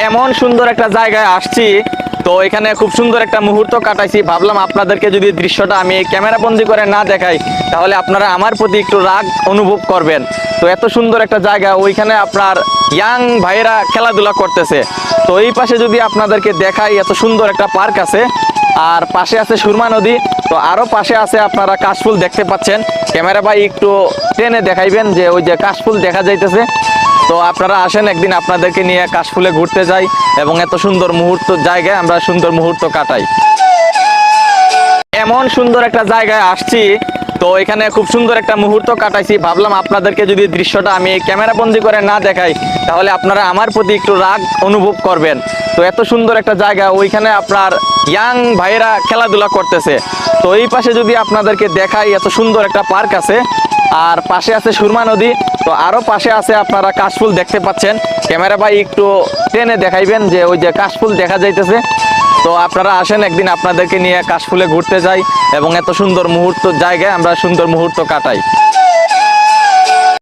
এমন সুন্দর একটা জায়গায় আসছি, তো এখানে খুব সুন্দর একটা মুহূর্ত কাটাইছি। ভাবলাম আপনাদেরকে যদি দৃশ্যটা আমি ক্যামেরা বন্দি করে না দেখাই, তাহলে আপনারা আমার প্রতি একটু রাগ অনুভব করবেন। তো এত সুন্দর একটা জায়গা, ওইখানে আপনার ইয়াং ভাইয়েরা খেলাধুলা করতেছে। তো এই পাশে যদি আপনাদেরকে দেখাই, এত সুন্দর একটা পার্ক আছে, আর পাশে আছে সুরমা নদী। তো আরো পাশে আছে আপনারা কাশফুল দেখতে পাচ্ছেন। ক্যামেরা ভাই একটু টেনে দেখাইবেন যে ওই যে কাশফুল দেখা যাইতেছে। তো আপনারা আসেন, একদিন আপনাদেরকে নিয়ে কাশফুলে ঘুরতে যাই এবং এত সুন্দর মুহূর্ত জায়গায় আমরা সুন্দর মুহূর্ত কাটাই। এমন সুন্দর একটা জায়গায় আসছি, তো এখানে খুব সুন্দর একটা মুহূর্ত কাটাইছি। ভাবলাম আপনাদেরকে যদি দৃশ্যটা আমি ক্যামেরা বন্দি করে না দেখাই, তাহলে আপনারা আমার প্রতি একটু রাগ অনুভব করবেন। তো এত সুন্দর একটা জায়গা, ওইখানে আপনার ইয়াং ভাইয়েরা খেলাধুলা করতেছে। তো এই পাশে যদি আপনাদেরকে দেখাই, এত সুন্দর একটা পার্ক আছে, আর পাশে আছে সুরমা নদী। তো আরো পাশে আছে আপনারা কাশফুল দেখতে পাচ্ছেন। ক্যামেরা ভাই একটু টেনে দেখাইবেন যে ওই যে কাশফুল দেখা যাইতেছে। তো আপনারা আসেন, একদিন আপনাদেরকে নিয়ে কাশফুলে ঘুরতে যাই এবং এত সুন্দর মুহূর্ত জায়গায় আমরা সুন্দর মুহূর্ত কাটাই।